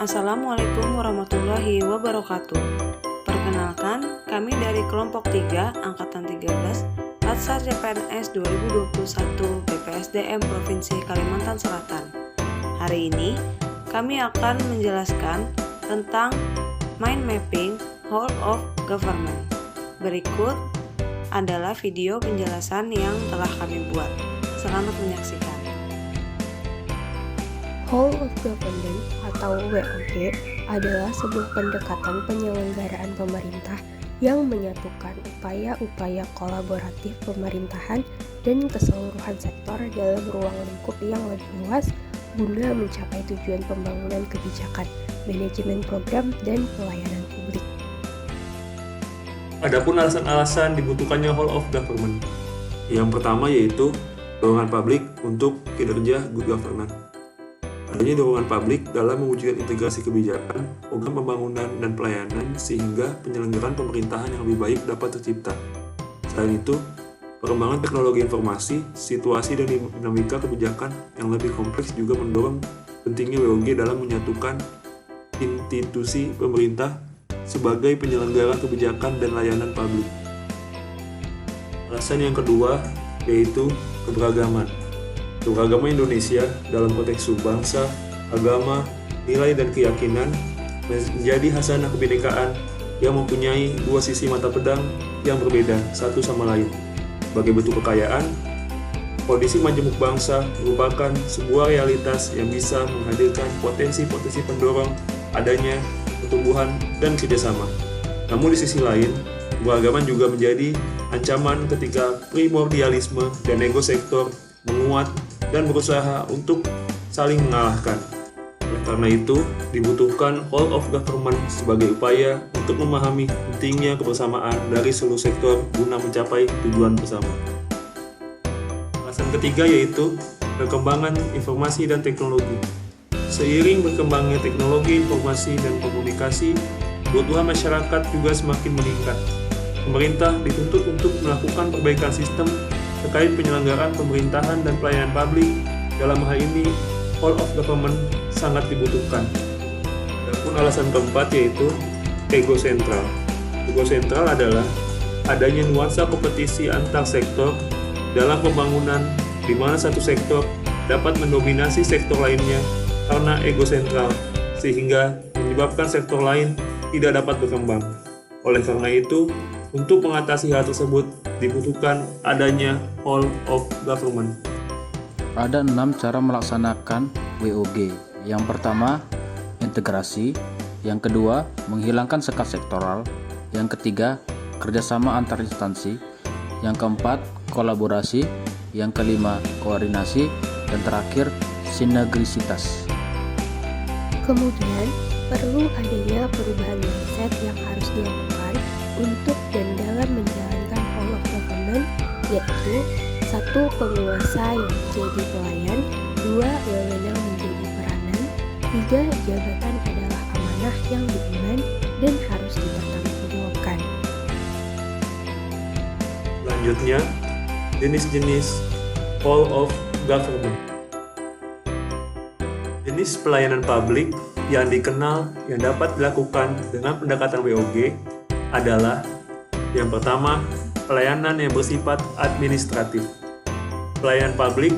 Assalamualaikum warahmatullahi wabarakatuh. Perkenalkan, kami dari kelompok 3 angkatan 13 Latsar CPNS 2021 BPSDM Provinsi Kalimantan Selatan. Hari ini kami akan menjelaskan tentang mind mapping whole of government. Berikut adalah video penjelasan yang telah kami buat. Selamat menyaksikan. Whole of Government atau WOG adalah sebuah pendekatan penyelenggaraan pemerintah yang menyatukan upaya-upaya kolaboratif pemerintahan dan keseluruhan sektor dalam ruang lingkup yang lebih luas guna mencapai tujuan pembangunan kebijakan, manajemen program, dan pelayanan publik. Adapun alasan-alasan dibutuhkannya whole of government. Yang pertama yaitu dorongan publik untuk kinerja good governance. Adanya dorongan publik dalam mewujudkan integrasi kebijakan, program pembangunan dan pelayanan sehingga penyelenggaraan pemerintahan yang lebih baik dapat tercipta. Selain itu, perkembangan teknologi informasi, situasi dan dinamika kebijakan yang lebih kompleks juga mendorong pentingnya WOG dalam menyatukan institusi pemerintah sebagai penyelenggara kebijakan dan layanan publik. Alasan yang kedua yaitu keberagaman. Keberagaman Indonesia dalam konteks suku bangsa, agama, nilai dan keyakinan menjadi hasanah kebinekaan yang mempunyai dua sisi mata pedang yang berbeda satu sama lain. Sebagai bentuk kekayaan, kondisi majemuk bangsa merupakan sebuah realitas yang bisa menghadirkan potensi-potensi pendorong adanya pertumbuhan dan kerjasama. Namun di sisi lain, keberagaman juga menjadi ancaman ketika primordialisme dan ego sektor menguat dan berusaha untuk saling mengalahkan. Oleh karena itu, dibutuhkan whole of government sebagai upaya untuk memahami pentingnya kebersamaan dari seluruh sektor guna mencapai tujuan bersama. Alasan ketiga yaitu perkembangan informasi dan teknologi. Seiring berkembangnya teknologi informasi dan komunikasi, kebutuhan masyarakat juga semakin meningkat. Pemerintah dituntut untuk melakukan perbaikan sistem terkait penyelenggaraan pemerintahan dan pelayanan publik. Dalam hal ini, whole of government sangat dibutuhkan. Adapun alasan keempat yaitu ego sentral. Ego sentral adalah adanya nuansa kompetisi antar sektor dalam pembangunan di mana satu sektor dapat mendominasi sektor lainnya karena ego sentral, sehingga menyebabkan sektor lain tidak dapat berkembang. Oleh karena itu, untuk mengatasi hal tersebut dibutuhkan adanya whole of government. Ada 6 cara melaksanakan WOG. Yang pertama, integrasi. Yang kedua, menghilangkan sekat sektoral. Yang ketiga, kerjasama antar instansi. Yang keempat, kolaborasi. Yang kelima, koordinasi. Dan terakhir, sinergisitas. Kemudian, perlu adanya perubahan mindset yang harus dilakukan untuk dan dalam menjalankan whole of government, yaitu 1. Penguasa yang menjadi pelayan, 2. Wewenang menjadi peranan, 3. Jabatan adalah amanah yang diemban dan harus dipertanggungjawabkan. Selanjutnya, jenis-jenis whole of government. Jenis pelayanan publik yang dikenal yang dapat dilakukan dengan pendekatan WOG adalah yang pertama, pelayanan yang bersifat administratif. Pelayanan publik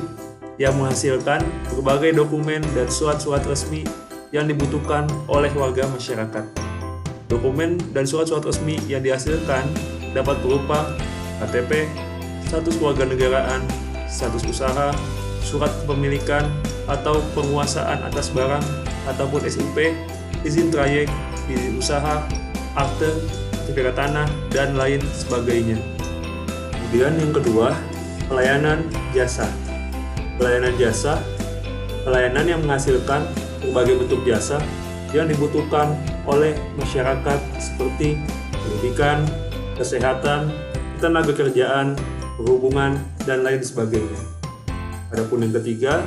yang menghasilkan berbagai dokumen dan surat-surat resmi yang dibutuhkan oleh warga masyarakat. Dokumen dan surat-surat resmi yang dihasilkan dapat berupa KTP, status kewarganegaraan, status usaha, surat kepemilikan atau penguasaan atas barang ataupun SIP, izin trayek, izin usaha, akte, sertifikat tanah, dan lain sebagainya. Kemudian yang kedua, pelayanan jasa. Pelayanan jasa, pelayanan yang menghasilkan berbagai bentuk jasa yang dibutuhkan oleh masyarakat seperti pendidikan, kesehatan, tenaga kerjaan, perhubungan, dan lain sebagainya. Adapun yang ketiga,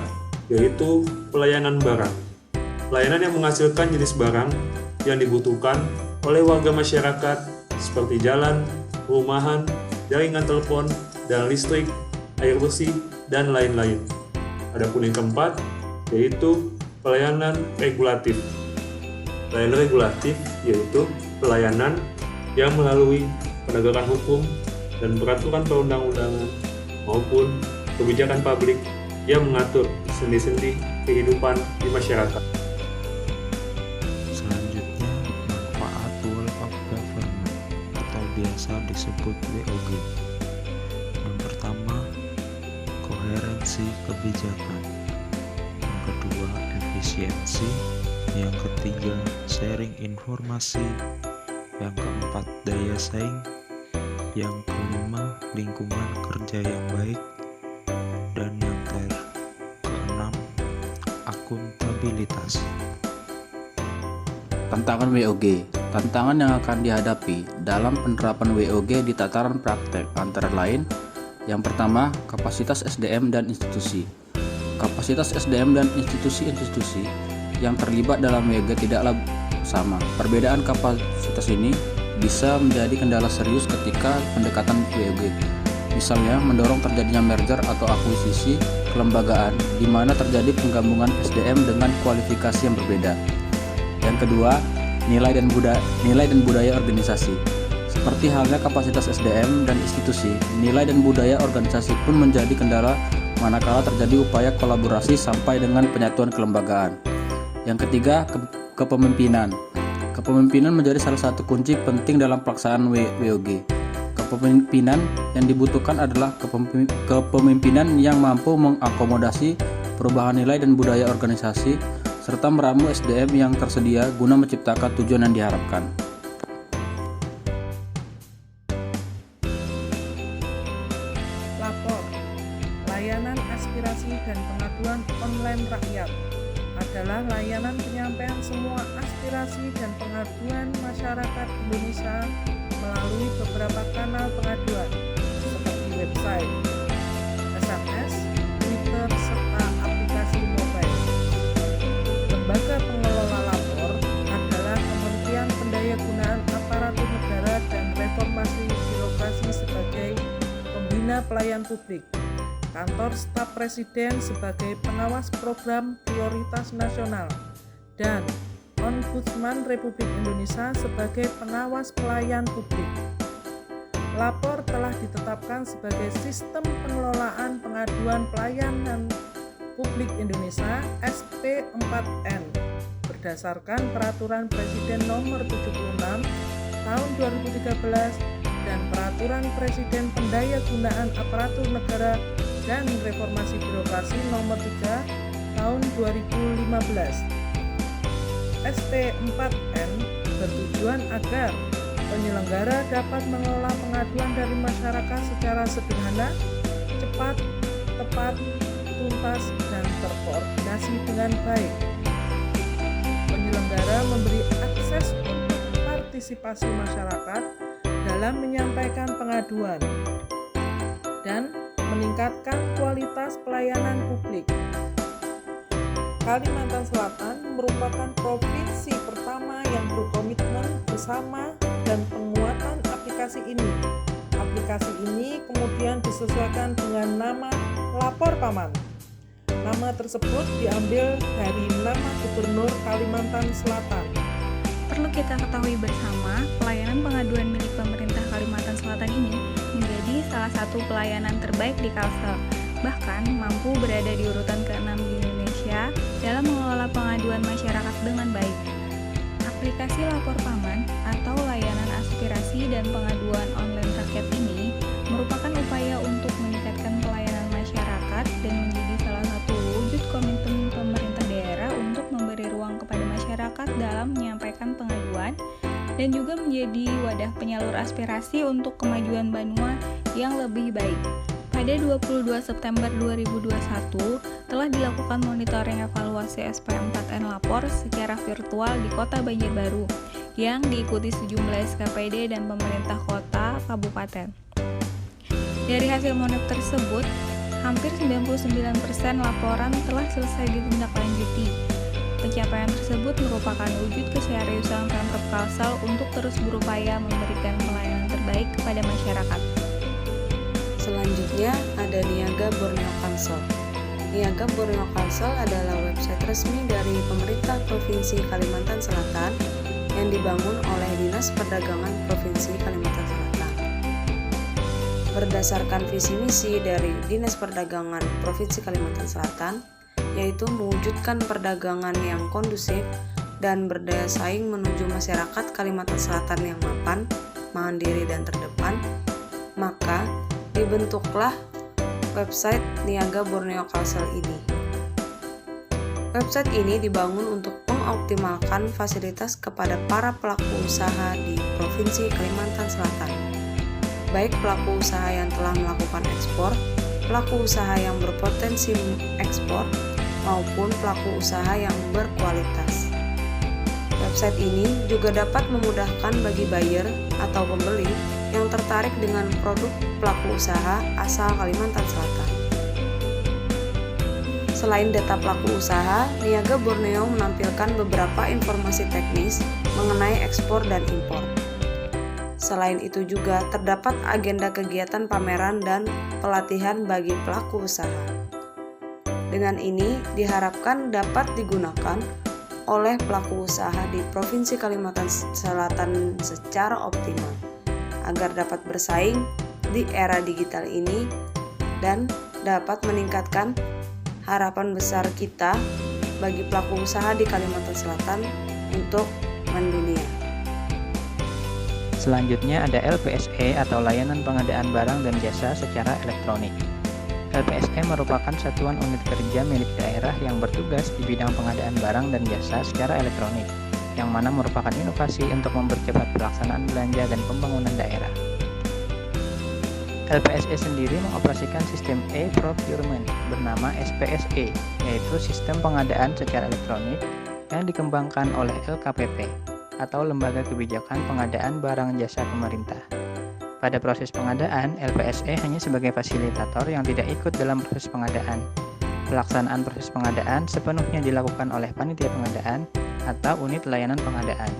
yaitu pelayanan barang. Pelayanan yang menghasilkan jenis barang yang dibutuhkan oleh warga masyarakat seperti jalan, perumahan, jaringan telepon, dan listrik, air bersih, dan lain-lain. Adapun yang keempat, yaitu pelayanan regulatif. Layanan regulatif yaitu pelayanan yang melalui penegakan hukum dan peraturan perundang-undangan maupun kebijakan publik yang mengatur sendi-sendi kehidupan di masyarakat. Selanjutnya, manfaat Whole of Government atau biasa disebut WOG. Yang pertama, koherensi kebijakan. Yang kedua, efisiensi. Yang ketiga, sharing informasi. Yang keempat, daya saing. Yang kelima, lingkungan kerja yang baik. Dan yang keenam, akuntabilitas. Tantangan WOG. Tantangan yang akan dihadapi dalam penerapan WOG di tataran praktek antara lain: yang pertama, kapasitas SDM dan institusi. Kapasitas SDM dan institusi-institusi yang terlibat dalam WOG tidaklah sama. Perbedaan kapasitas ini bisa menjadi kendala serius ketika pendekatan WOG. Misalnya, mendorong terjadinya merger atau akuisisi kelembagaan di mana terjadi penggabungan SDM dengan kualifikasi yang berbeda. Yang kedua, nilai dan budaya organisasi. Seperti halnya kapasitas SDM dan institusi, nilai dan budaya organisasi pun menjadi kendala manakala terjadi upaya kolaborasi sampai dengan penyatuan kelembagaan. Yang ketiga, kepemimpinan. Kepemimpinan menjadi salah satu kunci penting dalam pelaksanaan WOG. Kepemimpinan yang dibutuhkan adalah kepemimpinan yang mampu mengakomodasi perubahan nilai dan budaya organisasi serta meramu SDM yang tersedia guna menciptakan tujuan yang diharapkan. Lapor, layanan aspirasi dan pengaduan online rakyat adalah layanan penyampaian semua aspirasi dan pengaduan masyarakat Indonesia melalui beberapa kanal pengaduan seperti website, SMS, Twitter, serta aplikasi mobile. Lembaga pengelola lapor adalah Kementerian Pendayagunaan Aparatur Negara dan Reformasi Birokrasi sebagai pembina pelayan publik, Kantor Staf Presiden sebagai pengawas program prioritas nasional, dan Ombudsman Republik Indonesia sebagai pengawas pelayan publik. Lapor telah ditetapkan sebagai sistem pengelolaan pengaduan pelayanan publik Indonesia SP4N berdasarkan Peraturan Presiden Nomor 76 Tahun 2013 dan Peraturan Presiden Pendayagunaan Aparatur Negara dan Reformasi Birokrasi Nomor 3 Tahun 2015. SP4N bertujuan agar penyelenggara dapat mengelola pengaduan dari masyarakat secara sederhana, cepat, tepat, tuntas, dan terkoordinasi dengan baik. Penyelenggara memberi akses untuk partisipasi masyarakat dalam menyampaikan pengaduan dan meningkatkan kualitas pelayanan publik. Kalimantan Selatan merupakan provinsi pertama yang berkomitmen bersama dan penguatan aplikasi ini. Aplikasi ini kemudian disesuaikan dengan nama Lapor Paman. Nama tersebut diambil dari nama Gubernur Kalimantan Selatan. Perlu kita ketahui bersama, pelayanan pengaduan milik pemerintah Kalimantan Selatan ini menjadi salah satu pelayanan terbaik di Kalsel, bahkan mampu berada di urutan ke-6 di Indonesia dalam mengelola pengaduan masyarakat dengan baik. Aplikasi Lapor Paman atau layanan aspirasi dan pengaduan online rakyat ini merupakan upaya untuk meningkatkan pelayanan masyarakat dan menjadi salah satu wujud komitmen pemerintah daerah untuk memberi ruang kepada masyarakat dalam menyampaikan pengaduan dan juga menjadi wadah penyalur aspirasi untuk kemajuan Banua yang lebih baik. Pada 22 September 2021 telah dilakukan monitoring evaluasi SP4N Lapor secara virtual di Kota Banjarbaru yang diikuti sejumlah SKPD dan pemerintah kota kabupaten. Dari hasil monitor tersebut, hampir 99% laporan telah selesai ditindaklanjuti. Pencapaian tersebut merupakan wujud keseriusan Pemprov Kalsel untuk terus berupaya memberikan pelayanan terbaik kepada masyarakat. Selanjutnya ada Niaga Borneo Kalsel. Niaga Borneo Kalsel adalah website resmi dari pemerintah Provinsi Kalimantan Selatan yang dibangun oleh Dinas Perdagangan Provinsi Kalimantan Selatan. Berdasarkan visi misi dari Dinas Perdagangan Provinsi Kalimantan Selatan, yaitu mewujudkan perdagangan yang kondusif dan berdaya saing menuju masyarakat Kalimantan Selatan yang mapan, mandiri dan terdepan, maka dibentuklah website Niaga Borneo Kalsel ini. Website ini dibangun untuk mengoptimalkan fasilitas kepada para pelaku usaha di Provinsi Kalimantan Selatan, baik pelaku usaha yang telah melakukan ekspor, pelaku usaha yang berpotensi ekspor, maupun pelaku usaha yang berkualitas. Website ini juga dapat memudahkan bagi buyer atau pembeli yang tertarik dengan produk pelaku usaha asal Kalimantan Selatan. Selain data pelaku usaha, Niaga Borneo menampilkan beberapa informasi teknis mengenai ekspor dan impor. Selain itu juga terdapat agenda kegiatan pameran dan pelatihan bagi pelaku usaha. Dengan ini diharapkan dapat digunakan oleh pelaku usaha di Provinsi Kalimantan Selatan secara optimal agar dapat bersaing di era digital ini dan dapat meningkatkan harapan besar kita bagi pelaku usaha di Kalimantan Selatan untuk mendunia. Selanjutnya ada LPSE atau Layanan Pengadaan Barang dan Jasa secara Elektronik. LPSE merupakan satuan unit kerja milik daerah yang bertugas di bidang pengadaan barang dan jasa secara elektronik, yang mana merupakan inovasi untuk mempercepat pelaksanaan belanja dan pembangunan daerah. LPSE sendiri mengoperasikan sistem e-procurement bernama SPSE, yaitu sistem pengadaan secara elektronik yang dikembangkan oleh LKPP atau Lembaga Kebijakan Pengadaan Barang Jasa Pemerintah. Pada proses pengadaan, LPSE hanya sebagai fasilitator yang tidak ikut dalam proses pengadaan. Pelaksanaan proses pengadaan sepenuhnya dilakukan oleh panitia pengadaan atau unit layanan pengadaan.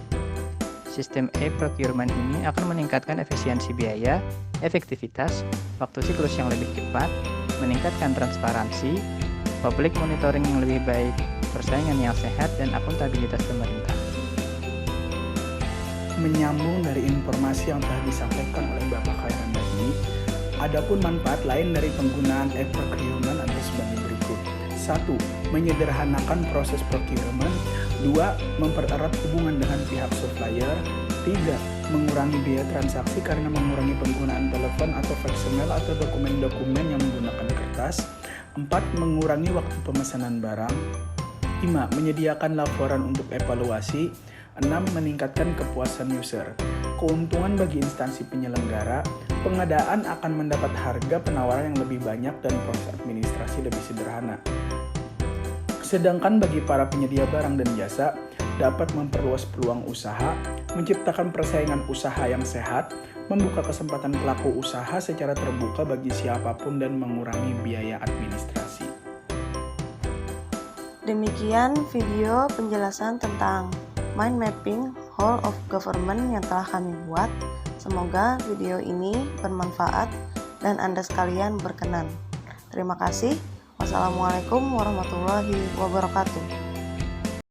Sistem e-procurement ini akan meningkatkan efisiensi biaya, efektivitas, waktu siklus yang lebih cepat, meningkatkan transparansi, public monitoring yang lebih baik, persaingan yang sehat, dan akuntabilitas pemerintah. Menyambung dari informasi yang telah disampaikan oleh Bapak Khairan tadi, adapun manfaat lain dari penggunaan e-procurement adalah sebagai berikut. 1. Menyederhanakan proses procurement. 2. Mempererat hubungan dengan pihak supplier. 3. Mengurangi biaya transaksi karena mengurangi penggunaan telepon atau faksimil atau dokumen-dokumen yang menggunakan kertas. 4. Mengurangi waktu pemesanan barang. 5. Menyediakan laporan untuk evaluasi. 6. Meningkatkan kepuasan user. Keuntungan bagi instansi penyelenggara, pengadaan akan mendapat harga penawaran yang lebih banyak dan proses administrasi lebih sederhana. Sedangkan bagi para penyedia barang dan jasa, dapat memperluas peluang usaha, menciptakan persaingan usaha yang sehat, membuka kesempatan pelaku usaha secara terbuka bagi siapapun dan mengurangi biaya administrasi. Demikian video penjelasan tentang mind mapping whole of government yang telah kami buat. Semoga video ini bermanfaat dan Anda sekalian berkenan. Terima kasih. Wassalamualaikum warahmatullahi wabarakatuh.